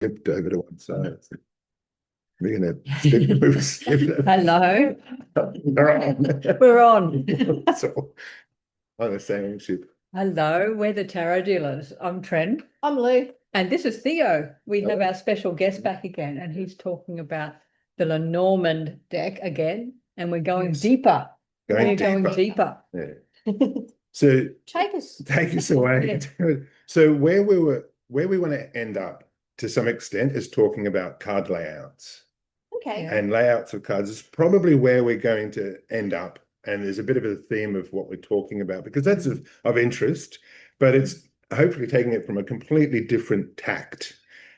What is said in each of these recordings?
Flipped over to one side. We're going to skip it. Hello, We're on. we're on. So, on the same ship. Hello, we're the tarot dealers. I'm Trent, I'm Lou. and this is Theo. We have Hello. our special guest back again, and he's talking about the Lenormand deck again, and we're going Yes. deeper. Going We're going deeper. deeper. Yeah. So Take us. take us away. So where we want to end up to some extent is talking about card layouts. Okay. Yeah. And layouts of cards is probably where we're going to end up. And there's a bit of a theme of what we're talking about because that's of interest, but it's hopefully taking it from a completely different tact.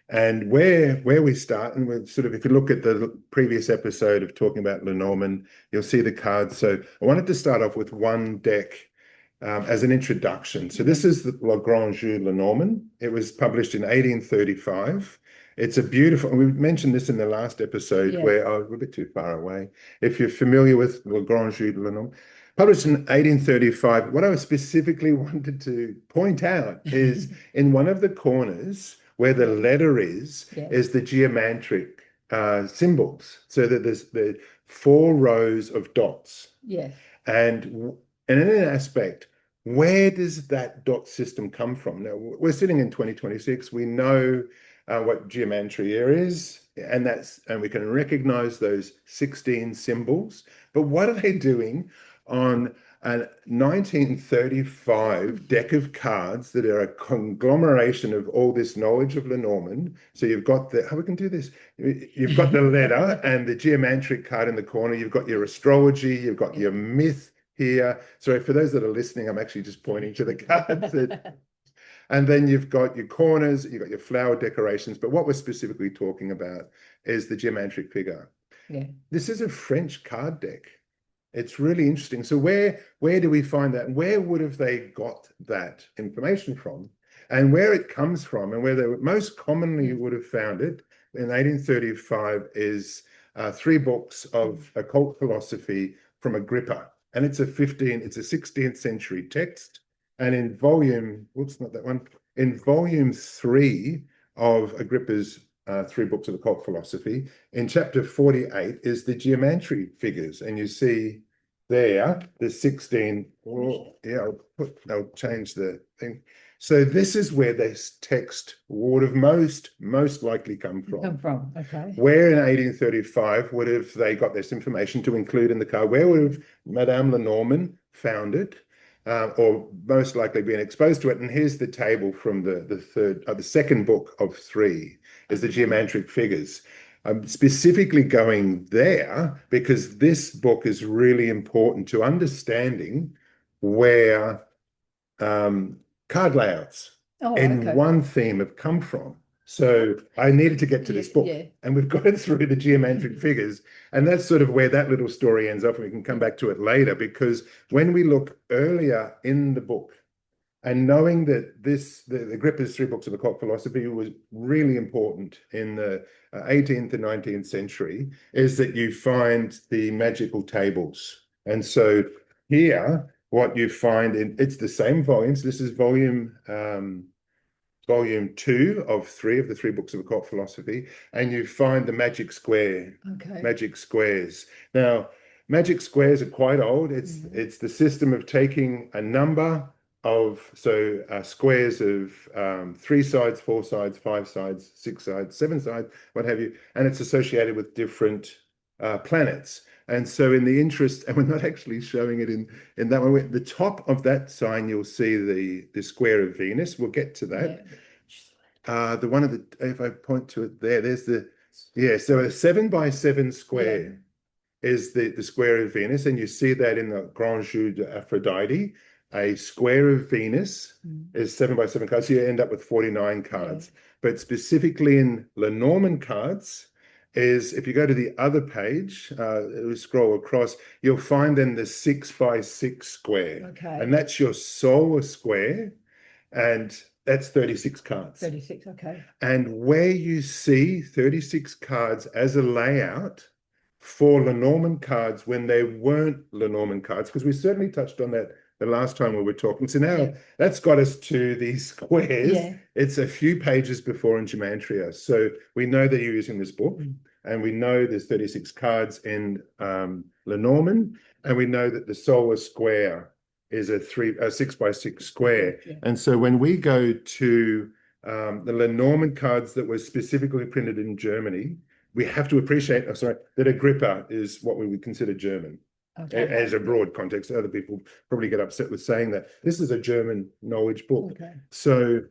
And where we start, and we're sort of, if you look at the previous episode of talking about Lenormand, you'll see the cards. So I wanted to start off with one deck as an introduction. So this is the Le Grand Jeu Lenormand. It was published in 1835. It's a beautiful, and we mentioned this in the last episode where we're a bit too far away. If you're familiar with Le Grand Jeu de Lenormand, published in 1835, what I specifically wanted to point out is in one of the corners where the letter is the geometric symbols. So that there's the 4 rows of dots. Yes. And in an aspect, where does that dot system come from? Now, we're sitting in 2026. We know what geometria is, and we can recognize those 16 symbols. But what are they doing on a 1935 deck of cards that are a conglomeration of all this knowledge of Lenormand? So you've got how we can do this. You've got the letter and the geometric card in the corner. You've got your astrology. You've got your myth here. Sorry, for those that are listening, I'm actually just pointing to the cards. And then you've got your corners, you've got your flower decorations. But what we're specifically talking about is the geometric figure. Yeah. This is a French card deck. It's really interesting. So where do we find that? Where would have they got that information from? And where it comes from and where they most commonly would have found it in 1835 is 3 books of occult philosophy from Agrippa. And it's a 16th century text. And in volume 3 of Agrippa's 3 books of occult philosophy, in chapter 48 is the geometry figures. And you see there the 16. I'll change the thing. So this is where this text would have most likely come from. Okay. Where in 1835 would have they got this information to include in the card? Where would have Madame Lenormand found it? Or most likely been exposed to it. And here's the table from the second book of 3 is the geometric figures. I'm specifically going there because this book is really important to understanding where card layouts one theme have come from. So I needed to get to this book, and we've got it through the geometric figures. And that's sort of where that little story ends up, and we can come back to it later, because when we look earlier in the book, and knowing that the Agrippa's 3 books of occult philosophy was really important in the 18th and 19th century, is that you find the magical tables. And so here, what you find it's the same volumes. This is volume 2 of 3 of the 3 books of occult philosophy, and you find the magic square, magic squares. Now, magic squares are quite old. It's the system of taking a number of squares of 3 sides, 4 sides, 5 sides, 6 sides, 7 sides, what have you, and it's associated with different planets. And so in the interest, and we're not actually showing it in that one, the top of that sign, you'll see the square of Venus. We'll get to that. The one of the, if I point to it there's so a 7 by 7 square is the square of Venus. And you see that in the Grand Jeu d'Aphrodite. A square of Venus is 7 by 7 cards. So you end up with 49 cards. But specifically in Lenormand cards, is if you go to the other page, scroll across, you'll find then the 6 by 6 square. And that's your solar square, and that's 36 cards. 36, okay. And where you see 36 cards as a layout for Lenormand cards when they weren't Lenormand cards, because we certainly touched on that the last time we were talking. So now Yeah. that's got us to these squares. Yeah. It's a few pages before in Gematria. So we know that you're using this book, and we know there's 36 cards in Lenormand, and we know that the solar square is a 6x6 square. Yeah. And so when we go to the Lenormand cards that were specifically printed in Germany, we have to appreciate, that Agrippa is what we would consider German. Okay. As a broad context. Other people probably get upset with saying that. This is a German knowledge book. Okay. So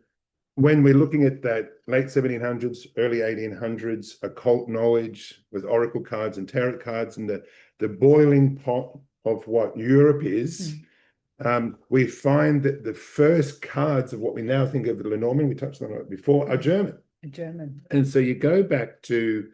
when we're looking at that late 1700s, early 1800s, occult knowledge with oracle cards and tarot cards, and the boiling pot of what Europe is, we find that the first cards of what we now think of the Lenormand, we touched on it before, are German. German. And so you go back to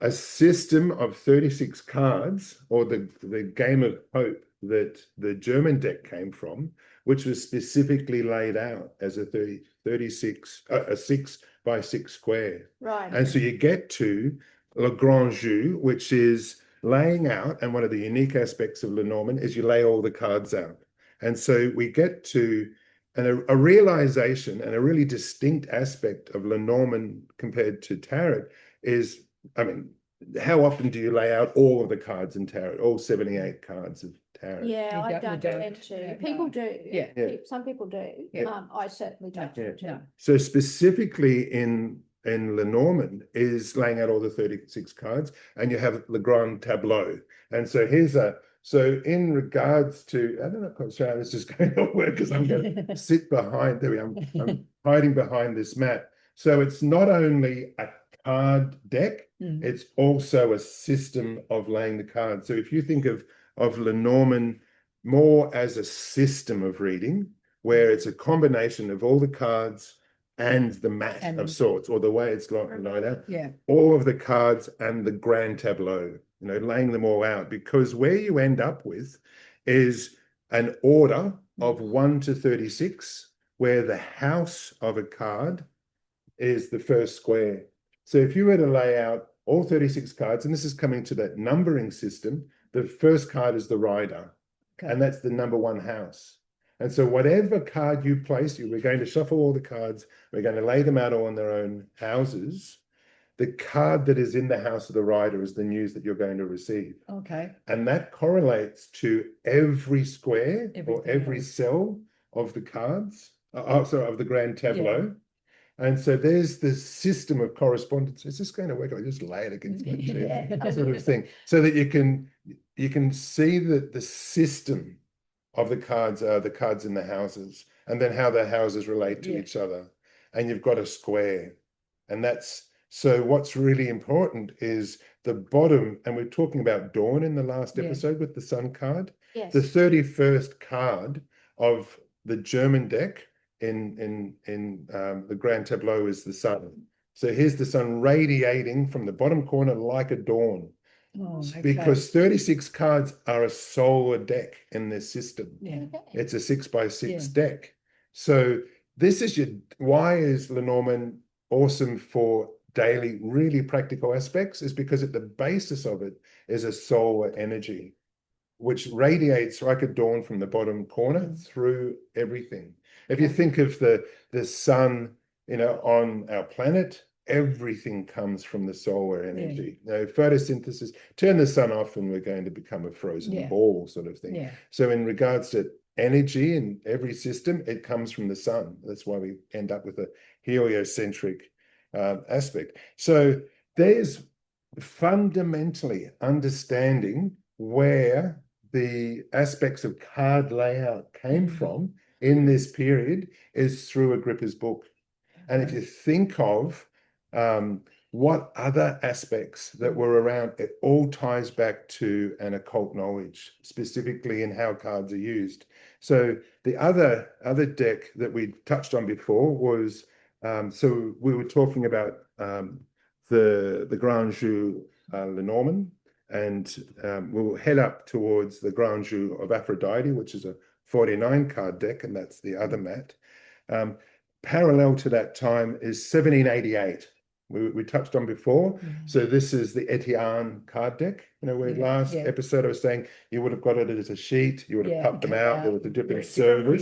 a system of 36 cards, or the game of hope that the German deck came from, which was specifically laid out as a 6x6 square. Right. And so you get to Le Grand Jeu, which is laying out, and one of the unique aspects of Lenormand is you lay all the cards out. And so we get to a realization, and a really distinct aspect of Lenormand compared to tarot is, I mean, how often do you lay out all of the cards in tarot, all 78 cards of tarot? Yeah, I You don't don't. tend to. Yeah, People no. do. Yeah. Some people do. Yeah. I certainly don't. No, no. So specifically in Lenormand is laying out all the 36 cards, and you have Le Grand Tableau. And so so in regards to, I don't know quite sure how this is going to work, because I'm going to sit behind, there we are, I'm hiding behind this mat. So it's not only a card deck, it's also a system of laying the cards. So if you think of Lenormand more as a system of reading, where it's a combination of all the cards and the mat of sorts, or the way it's laid out, all of the cards and the grand tableau, laying them all out, because where you end up with is an order of 1 to 36, where the house of a card is the first square. So if you were to lay out all 36 cards, and this is coming to that numbering system, the first card is the rider, and that's the number 1 house. And so whatever card you place, we're going to shuffle all the cards, we're going to lay them out all in their own houses. The card that is in the house of the rider is the news that you're going to receive. Okay. And that correlates to every square or every cell of the cards, of the grand tableau. And so there's this system of correspondence. Is this going to work? I just lay it against my chest, sort of thing, so that you can see that the system of the cards are the cards in the houses, and then how the houses relate to each other. And you've got a square. And so what's really important is the bottom, and we're talking about dawn in the last episode with the sun card. Yes. The 31st card of the German deck in the grand tableau is the sun. So here's the sun radiating from the bottom corner like a dawn. Because 36 cards are a solar deck in this system. It's a 6x6 deck. So this is why is Lenormand awesome for daily, really practical aspects, is because at the basis of it is a solar energy, which radiates like a dawn from the bottom corner through everything. If you think of the sun, on our planet, everything comes from the solar energy. Photosynthesis, turn the sun off and we're going to become a frozen ball, sort of thing. So in regards to energy in every system, it comes from the sun. That's why we end up with a heliocentric aspect. So there's fundamentally understanding where the aspects of card layout came from in this period is through Agrippa's book. And if you think of what other aspects that were around, it all ties back to an occult knowledge, specifically in how cards are used. So the other deck that we touched on before was, so we were talking about the Grand Jeu Lenormand, and we'll head up towards the Grand Jeu of Aphrodite, which is a 49 card deck, and that's the other mat. Parallel to that time is 1788, we touched on before. So this is the Etienne card deck. Where last episode I was saying you would have got it as a sheet, you would have cut them out, there was a different service.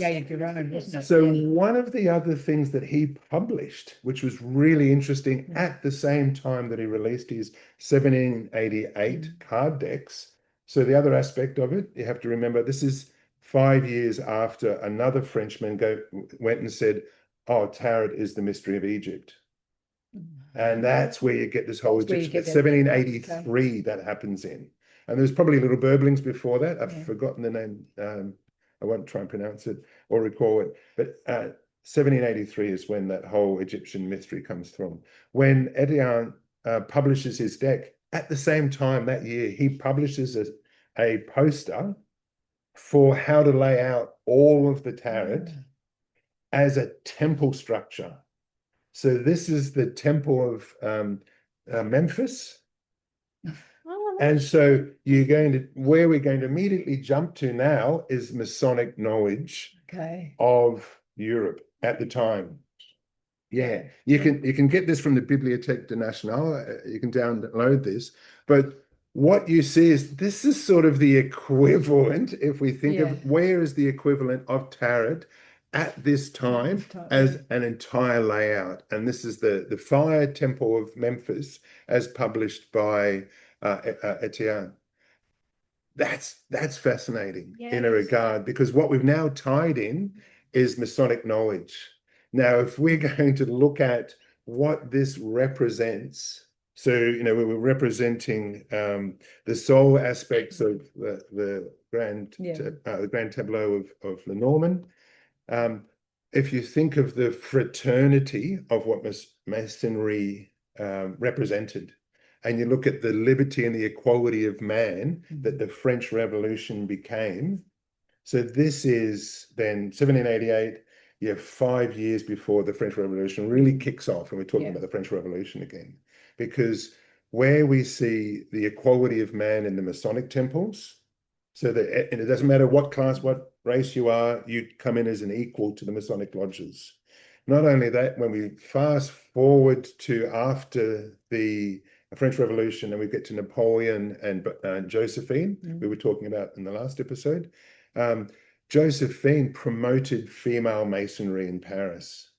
So one of the other things that he published, which was really interesting at the same time that he released his 1788 card decks. So the other aspect of it, you have to remember, this is 5 years after another Frenchman went and said, oh, tarot is the mystery of Egypt. And that's where you get this whole Egyptian. It's 1783 that happens in. And there's probably little burblings before that. I've forgotten the name. I won't try and pronounce it or recall it. But 1783 is when that whole Egyptian mystery comes from. When Etienne publishes his deck, at the same time that year, he publishes a poster for how to lay out all of the tarot as a temple structure. So this is the temple of Memphis. And so where we're going to immediately jump to now is Masonic knowledge of Europe at the time. Yeah, you can get this from the Bibliothèque Nationale. You can download this, but what you see is this is sort of the equivalent, if we think of where is the equivalent of tarot at this time as an entire layout. And this is the Fire Temple of Memphis as published by Etienne. That's fascinating in a regard, because what we've now tied in is Masonic knowledge. Now, if we're going to look at what this represents, so, we were representing the soul aspects of the grand tableau of Lenormand. If you think of the fraternity of what Masonry represented, and you look at the liberty and the equality of man that the French Revolution became. So this is then 1788, 5 years before the French Revolution really kicks off, and we're talking about the French Revolution again. Because where we see the equality of man in the Masonic temples, so that and it doesn't matter what class, what race you are, you come in as an equal to the Masonic lodges. Not only that, when we fast forward to after the French Revolution and we get to Napoleon and Josephine, we were talking about in the last episode, Josephine promoted female masonry in Paris.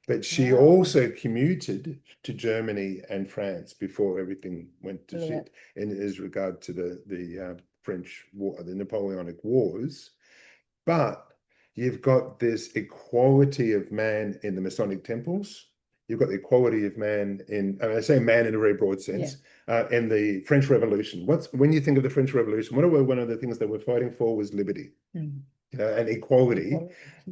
But she also commuted to Germany and France before everything went to shit in as regard to the French war, the Napoleonic Wars. But you've got this equality of man in the Masonic temples. You've got the equality of man in, I say man in a very broad sense, in the French Revolution. When you think of the French Revolution, one of the things that we're fighting for was liberty. And equality.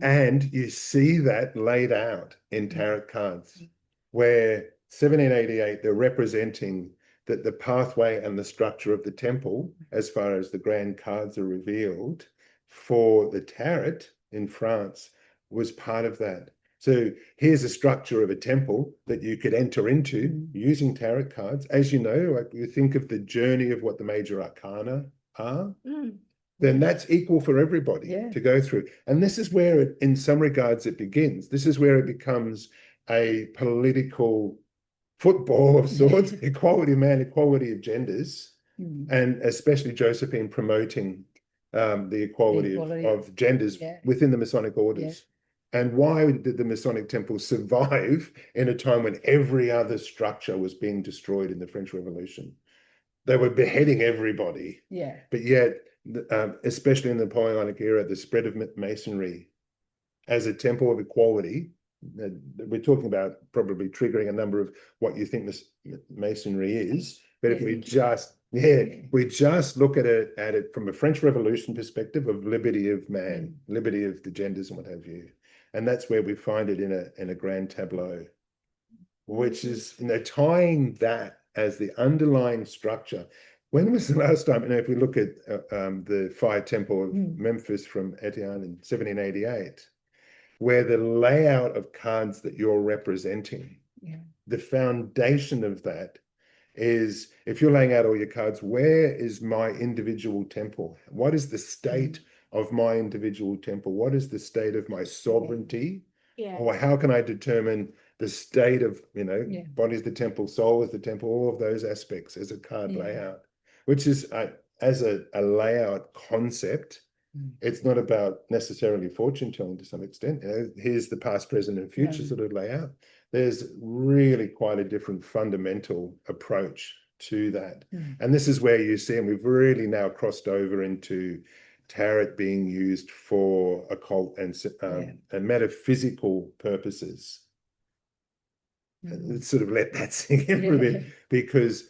And you see that laid out in tarot cards, where 1788, they're representing that the pathway and the structure of the temple, as far as the grand cards are revealed for the tarot in France, was part of that. So here's a structure of a temple that you could enter into using tarot cards. As you know, like you think of the journey of what the major arcana are. Then that's equal for everybody to go through. And this is where, in some regards, it begins. This is where it becomes a political football of sorts, equality of man, equality of genders, and especially Josephine promoting the equality of genders within the Masonic orders. And why did the Masonic temple survive in a time when every other structure was being destroyed in the French Revolution? They were beheading everybody. But yet, especially in the Napoleonic era, the spread of Masonry as a temple of equality, we're talking about probably triggering a number of what you think this Masonry is. But if we just look at it from a French Revolution perspective of liberty of man, liberty of the genders and what have you. And that's where we find it in a grand tableau, which is, tying that as the underlying structure. When was the last time, if we look at the Fire Temple of Memphis from Etienne in 1788, where the layout of cards that you're representing, the foundation of that is, if you're laying out all your cards, where is my individual temple? What is the state of my individual temple? What is the state of my sovereignty? Or how can I determine the state of, Yeah. body is the temple, soul is the temple, all of those aspects as a card Yeah. layout, which is as a layout concept. It's not about necessarily fortune telling to some extent. Here's the past, present, and future sort of layout. There's really quite a different fundamental approach to that. And this is where you see, and we've really now crossed over into tarot being used for occult and metaphysical purposes. Let's sort of let that sink in for a bit, because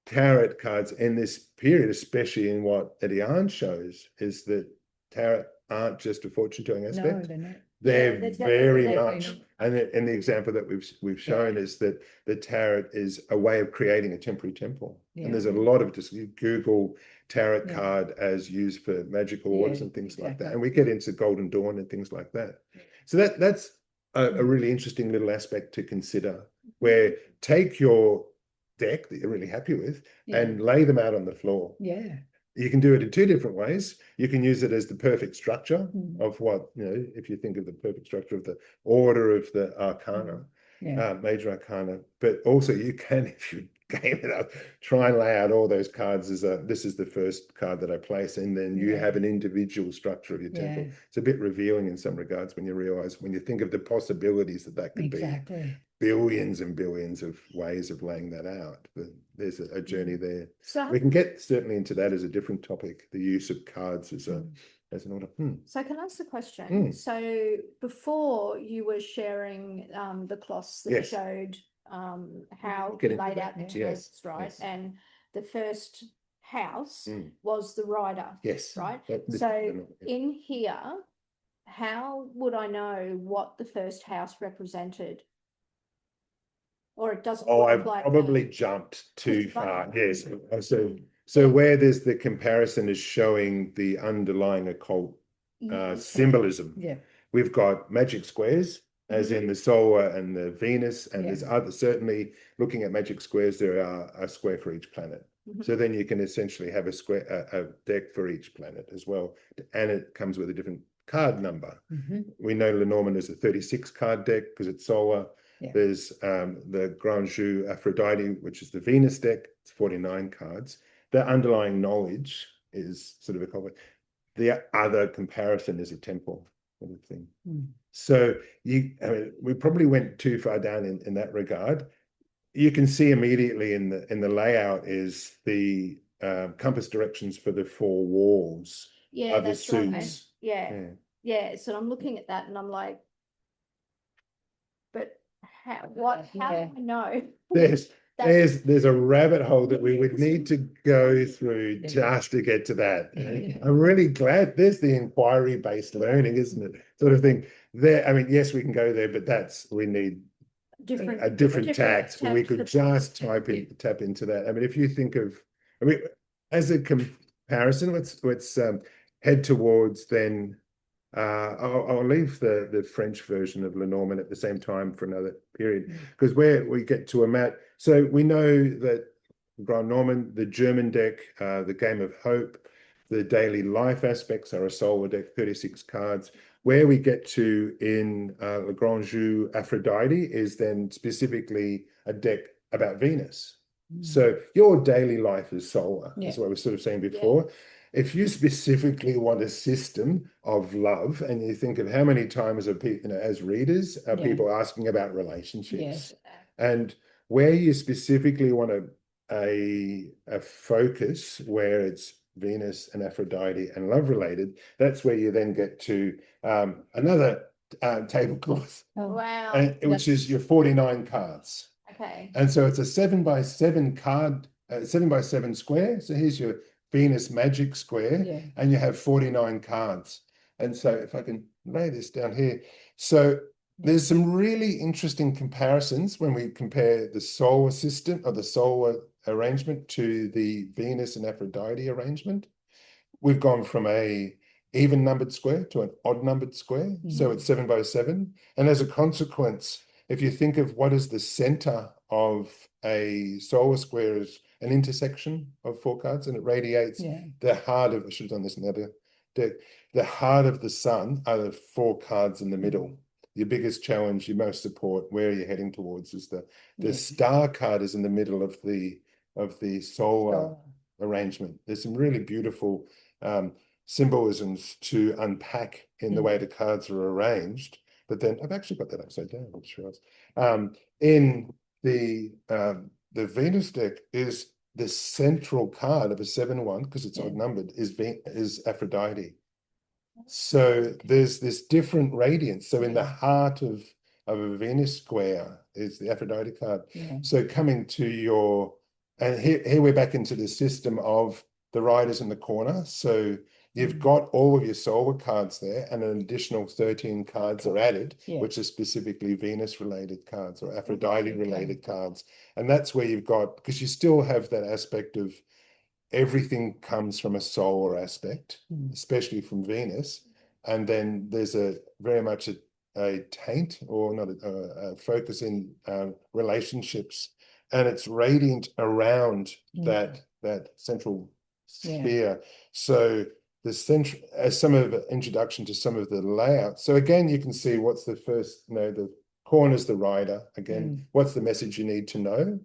tarot cards in this period, especially in what Ediane shows, is that tarot aren't just a fortune telling aspect. No, they're not. They're very much, and the example that we've shown is that the tarot is a way of creating a temporary temple. And there's a lot of just, you Google tarot card as used for magical orders and things like that. And we get into Golden Dawn and things like that. So that's a really interesting little aspect to consider, where take your deck that you're really happy with and lay them out on the floor. You can do it in two different ways. You can use it as the perfect structure of what, if you think of the perfect structure of the order of the arcana, major arcana, but also you can, if you game it up, try and lay out all those cards as this is the first card that I place, and then you have an individual structure of your temple. It's a bit revealing in some regards when you realize, when you think of the possibilities that could be. Billions and billions of ways of laying that out, but there's a journey there. So we can get certainly into that as a different topic, the use of cards as an order. So can I ask the question? So before you were sharing the cloths that showed how you laid out the texts, right? And the first house was the rider. Right? So in here, how would I know what the first house represented? Or it doesn't I've probably jumped too far. Yes. So where there's the comparison is showing the underlying occult symbolism. We've got magic squares, as in the Sol and the Venus, and there's other, certainly looking at magic squares, there are a square for each planet. So then you can essentially have a deck for each planet as well. And it comes with a different card number. We know Lenormand is a 36 card deck because it's solar. There's the Grand Jeu Aphrodite, which is the Venus deck. It's 49 cards. The underlying knowledge is sort of a complex. The other comparison is a temple sort of thing. So we probably went too far down in that regard. You can see immediately in the layout is the compass directions for the four walls. That's suits. Right. So I'm looking at that and I'm like, but how do I know? There's a rabbit hole that we would need to go through just to get to that. I'm really glad there's the inquiry-based learning, isn't it? Sort of thing. There, yes, we can go there, but we need a different tact. We could just tap into that. If you think of, as a comparison, let's head towards then. I'll leave the French version of Lenormand at the same time for another period, because where we get to a mat. So we know that Grand Normand, the German deck, the Game of Hope, the daily life aspects are a solar deck, 36 cards. Where we get to in Le Grand Jeu Aphrodite is then specifically a deck about Venus. So your daily life is solar, is what we were sort of saying before. If you specifically want a system of love, and you think of how many times are people, as readers, are people asking about relationships, and where you specifically want a focus where it's Venus and Aphrodite and love related, that's where you then get to another tablecloth, which is your 49 cards. And so it's a 7x7 card, 7x7 square. So here's your Venus magic square, and you have 49 cards. And so if I can lay this down here, so there's some really interesting comparisons when we compare the solar system or the solar arrangement to the Venus and Aphrodite arrangement. We've gone from a even numbered square to an odd numbered square. So it's 7x7. And as a consequence, if you think of what is the center of a solar square is an intersection of four cards, and it radiates the heart of, I should have done this in the other deck, the heart of the sun are the four cards in the middle. your biggest challenge, your most support, where are you heading towards? Is the star card is in the middle of the solar arrangement. There's some really beautiful symbolisms to unpack in the way the cards are arranged. But then I've actually got that upside down, I'm sure. In the Venus deck is the central card of a 7-1, because it's odd numbered, is Aphrodite. So there's this different radiance. So in the heart of a Venus square is the Aphrodite card. So coming to your, and here we're back into the system of the riders in the corner. So you've got all of your solar cards there, and an additional 13 cards are added, which are specifically Venus related cards or Aphrodite related cards. And that's where you've got, because you still have that aspect of everything comes from a solar aspect, especially from Venus. And then there's very much a taint, or not a focus in relationships, and it's radiant around that central sphere. So the central, as some of the introduction to some of the layouts. So again, you can see what's the first, the corner's the rider. Again, what's the message you need to know?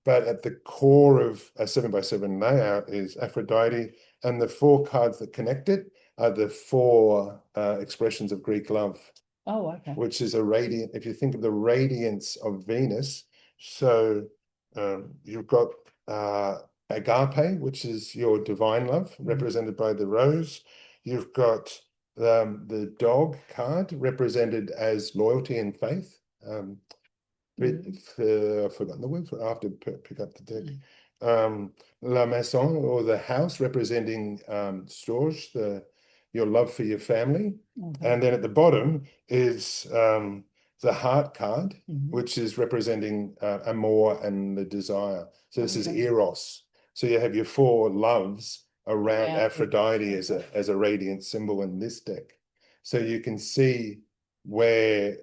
But at the core of a 7x7 layout is Aphrodite, and the 4 cards that connect it are the 4 expressions of Greek love. Oh, okay. Which is a radiant, if you think of the radiance of Venus. So you've got agape, which is your divine love, represented by the rose. You've got the dog card, represented as loyalty and faith. I've forgotten the word for it. I have to pick up the deck. La maison, or the house, representing storge, your love for your family. And then at the bottom is the heart card, which is representing amour and the desire. So this is eros. So you have your 4 loves around Aphrodite as a radiant symbol in this deck. So you can see where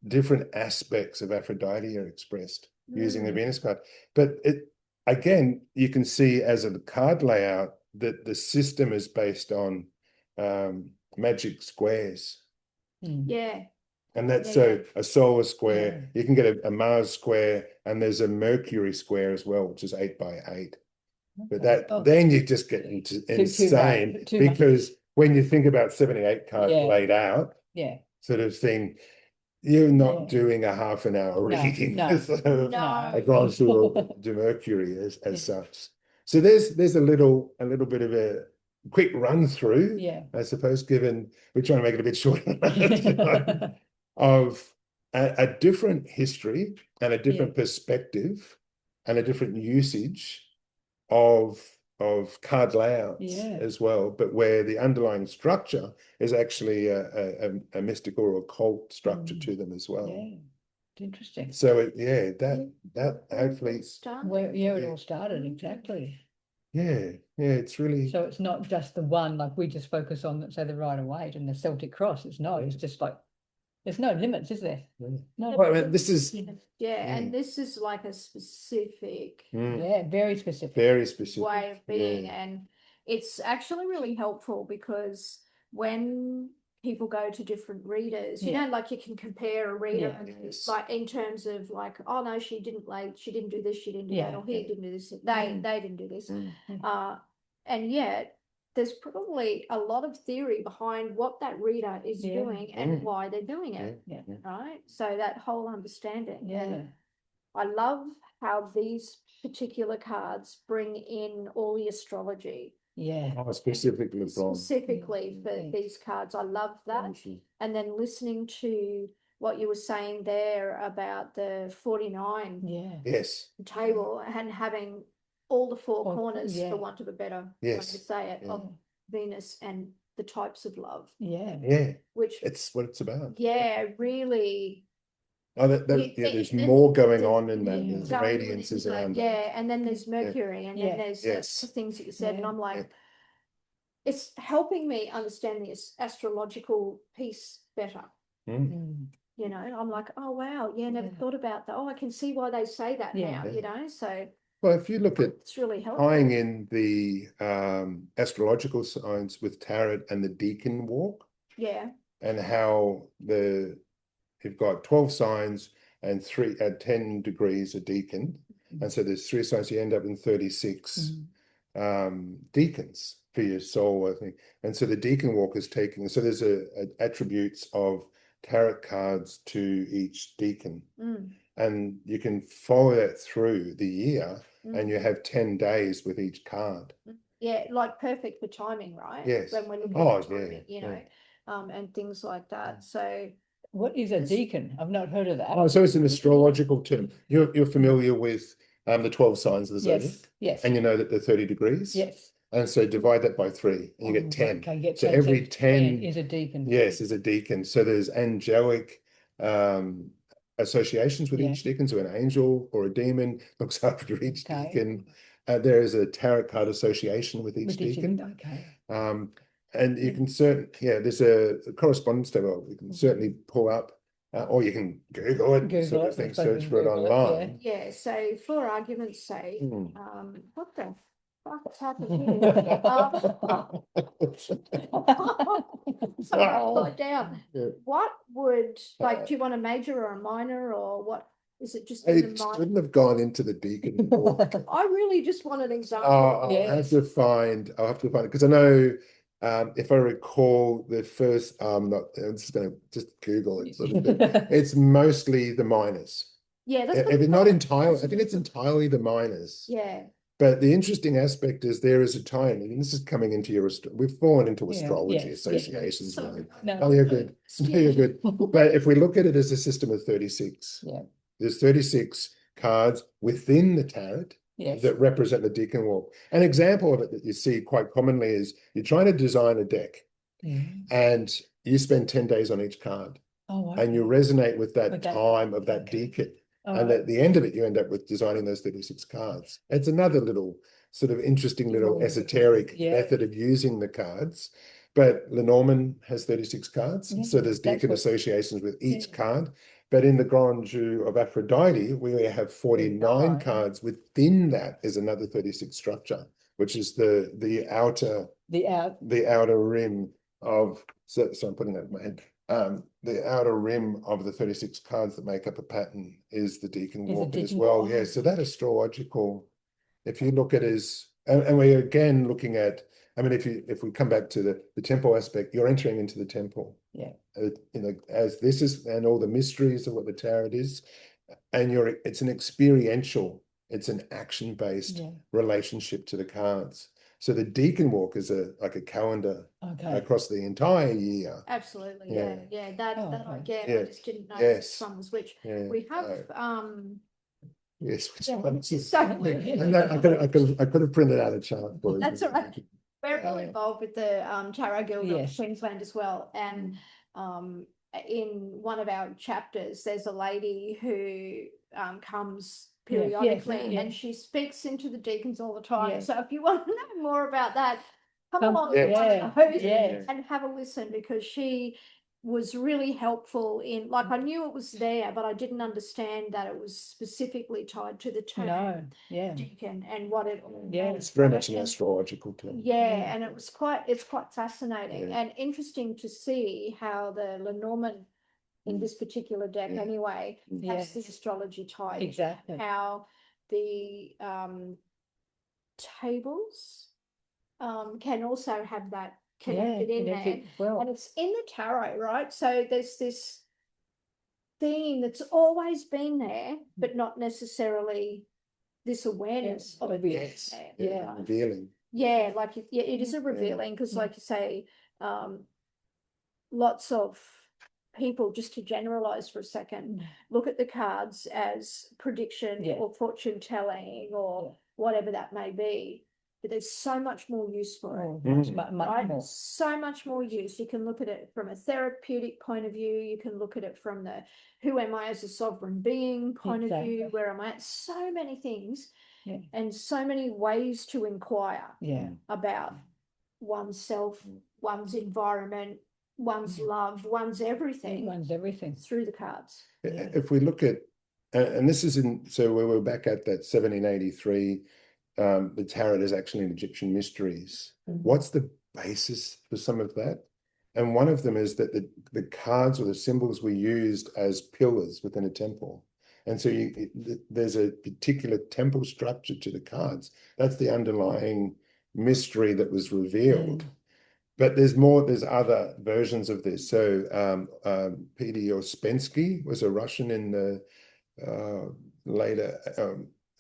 different aspects of Aphrodite are expressed using the Venus card. But again, you can see as a card layout that the system is based on magic squares. And that's a solar square. You can get a Mars square, and there's a Mercury square as well, which is 8x8. But then you just get into insane, because when you think about 78 cards laid out, sort of thing, you're not doing a half an hour reading a Grand Tour de Mercury as such. So there's a little bit of a quick run through, I suppose, given we're trying to make it a bit shorter, of a different history and a different perspective and a different usage of card layouts as well, but where the underlying structure is actually a mystical or occult structure to them as well. Interesting. So that hopefully it all started exactly. It's really, so it's not just the one, like we just focus on, say, the Rider-Waite and the Celtic Cross. It's not. It's just like there's no limits, is there? No. Well, I mean, this is and this is like a specific very specific way of being, and it's actually really helpful, because when people go to different readers, you know, like you can compare a reader like in terms of like, oh no, she didn't do this, she didn't do that, or he didn't do this, they didn't do this, and yet there's probably a lot of theory behind what that reader is doing and why they're doing it. Right? So that whole understanding. And I love how these particular cards bring in all the astrology. Specifically for these cards. I love that. And then listening to what you were saying there about the 49 table and having all the 4 corners, for want of a better way to say it, of Venus and the types of love. Which it's what it's about. Really. There's more going on in that. There's radiances around. And then there's Mercury, and then there's the things that you said, and I'm like, it's helping me understand the astrological piece better. You know, I'm like, oh wow, never thought about that. Oh, I can see why they say that now. You know, so. Well, if you look at it's really helpful. Tying in the astrological signs with tarot and the deacon walk, and how you've got 12 signs and 10 degrees a decan. And so there's 3 signs, you end up in 36 deacons for your soul, I think. And so the deacon walk is taking, so there's attributes of tarot cards to each deacon. And you can follow that through the year, and you have 10 days with each card. Yeah, like perfect for timing, right? Yes. When we're looking Oh, at timing, yeah, you know, and things like that. So what is a deacon? I've not heard of that. Oh, so it's an astrological term. You're familiar with the 12 signs of the zodiac? Yes. And you know that they're 30 degrees? Yes. And so divide that by 3 and you get 10. Okay, get So 10. every 10 is a deacon. Yes, is a deacon. So there's angelic associations with each deacon. So an angel or a demon looks after each deacon. There is a tarot card association with each deacon. And you can there's a correspondence table you can certainly pull up, or you can Google it, sort of thing, search for it online. Yeah, so for argument's sake, what the fuck's happened here? Upside down. What would, like, do you want a major or a minor, or what? Is it just in the It minor? shouldn't have gone into the deacon walk. I really just want an example. I'll have to find it, because I know if I recall the first, I'm just going to just Google it. It's mostly the minors. Yeah, that's if it's not entirely, I think it's entirely the minors. Yeah. But the interesting aspect is there is a timing, and this is coming into your, we've fallen into astrology associations. No, you're good. No, you're good. But if we look at it as a system of 36, there's 36 cards within the tarot that represent the deacon walk. An example of it that you see quite commonly is you're trying to design a deck and you spend 10 days on each card and you resonate with that time of that deacon. And at the end of it, you end up with designing those 36 cards. It's another little sort of interesting little esoteric method of using the cards. But Lenormand has 36 cards. So there's deacon associations with each card. But in the Grand Jeu of Aphrodite, we only have 49 cards. Within that is another 36 structure, which is the outer rim of, so I'm putting that in my head. The outer rim of the 36 cards that make up a pattern is the deacon walk as well. Yeah, so that astrological, if you look at it as, and we're again looking at, I mean, if we come back to the temple aspect, you're entering into the temple. Yeah. As this is, and all the mysteries of what the tarot is, and it's an experiential, it's an action-based relationship to the cards. So the deacon walk is like a calendar across the entire year. Absolutely, yeah. That I get. I just didn't know which one was which. We have yes, so and I could have printed out a chart for you. That's all right. We're really involved with the Tarot Guild of Queensland as well, and in one of our chapters, there's a lady who comes periodically and she speaks into the deacons all the time. So if you want to know more about that, come along to one of those and have a listen, because she was really helpful in, like, I knew it was there, but I didn't understand that it was specifically tied to the term deacon and what it it's very much an astrological term. And it's quite fascinating and interesting to see how the Lenormand in this particular deck anyway has the astrology tied. Exactly. How the tables can also have that connected in there. And it's in the tarot, right? So there's this theme that's always been there, but not necessarily this awareness of it being there. Revealing. Yeah, like it is a revealing, because like you say, lots of people, just to generalize for a second, look at the cards as prediction or fortune telling or whatever that may be. But there's so much more use for it. Right? So much more use. You can look at it from a therapeutic point of view. You can look at it from the who am I as a sovereign being point of view. Where am I at? So many things and so many ways to inquire about oneself, one's environment, one's love, one's everything. Through the cards. If we look at, and this is so we were back at that 1783, the tarot is actually in Egyptian mysteries. What's the basis for some of that? And one of them is that the cards or the symbols were used as pillars within a temple. And so there's a particular temple structure to the cards. That's the underlying mystery that was revealed. But there's other versions of this. So Peter Ouspensky was a Russian in the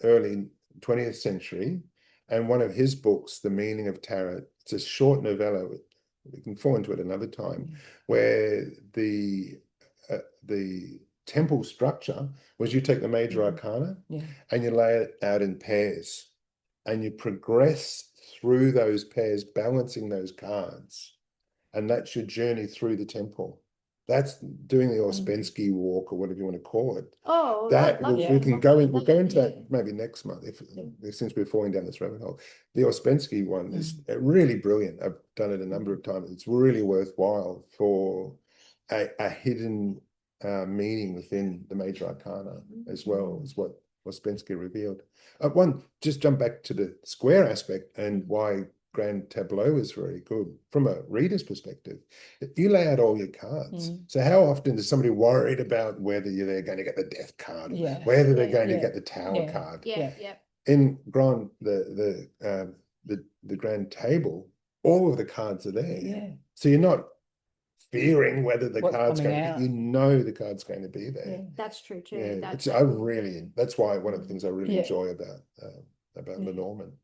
early 20th century. And one of his books, The Meaning of Tarot, it's a short novella, we can fall into it another time, where the temple structure was you take the major arcana and you lay it out in pairs and you progress through those pairs, balancing those cards. And that's your journey through the temple. That's doing the Ouspensky walk or whatever you want to call it. Oh, that we can go in. We'll go into that maybe next month since we're falling down this rabbit hole. The Ouspensky one is really brilliant. I've done it a number of times. It's really worthwhile for a hidden meaning within the major arcana as well as what Ouspensky revealed. Just jump back to the square aspect and why Grand Tableau is very good from a reader's perspective. You lay out all your cards. So how often is somebody worried about whether they're going to get the death card, or whether they're going to get the tower card? In the grand table, all of the cards are there. So you're not fearing whether the card's going to be, you know the card's going to be there. That's true too. That's why one of the things I really enjoy about Lenormand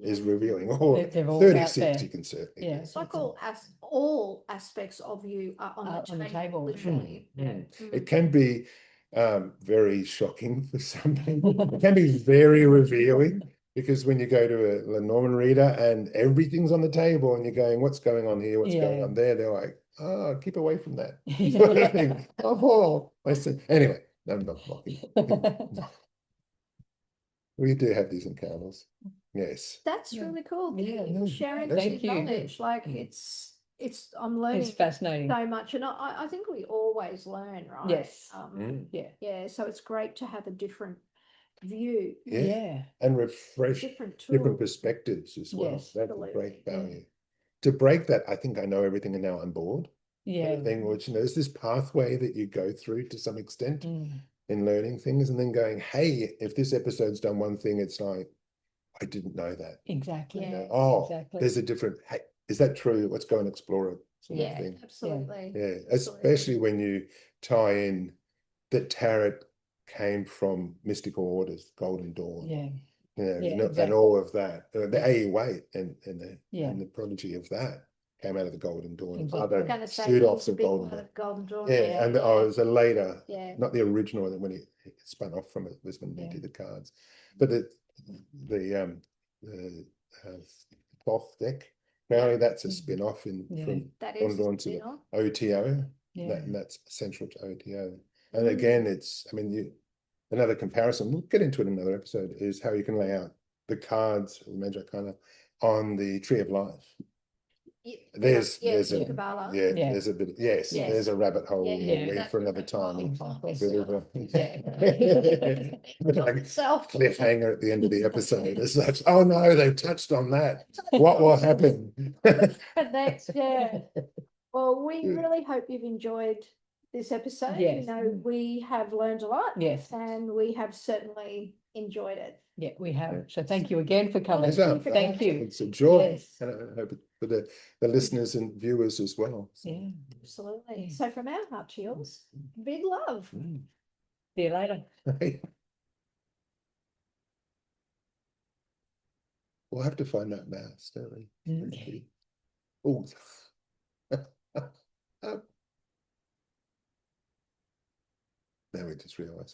is revealing all 36 you can certainly it's like all aspects of you are on the table literally. It can be very shocking for some people. It can be very revealing, because when you go to a Lenormand reader and everything on the table and you're going, what's going on here, what's going on there, they're like, oh, keep away from that. Oh, I see. Anyway, I'm not mocking. We do have these encounters. Yes. That's really cool. Sharing Thank this knowledge. Like I'm learning. It's fascinating so much. And I think we always learn, right? Yes. Yeah. So it's great to have a different view. And refresh different perspectives as well. That's a great value. To break that, I think I know everything and now I'm bored. Thing which, there's this pathway that you go through to some extent in learning things, and then going, hey, if this episode's done one thing, it's like, I didn't know that. Exactly. There's a different, hey, is that true? Let's go and explore it. Sort of thing. Absolutely. Especially when you tie in that tarot came from mystical orders, Golden Dawn. And all of that. The A. Waite and the prodigy of that came out of the Golden Dawn. Other shoot-offs of Golden Dawn. And it was a later, not the original, when it spun off from it was when they did the cards. But the cloth deck, apparently that's a spin-off from Golden Dawn to the OTO. And that's central to OTO. And again, another comparison, we'll get into it in another episode, is how you can lay out the cards, the Major Arcana, on the Tree of Life. There's a bit, there's a rabbit hole for another time. Cliffhanger at the end of the episode as such. Oh no, they've touched on that. What will happen? Well, we really hope you've enjoyed this episode. We have learned a lot. And we have certainly enjoyed it. Yeah, we have. So thank you again for coming. Thank you. It's a joy. And I hope it for the listeners and viewers as well. Absolutely. So from our heart to yours, big love. See you later. We'll have to find that mouse, don't we? Oh. Now we just realised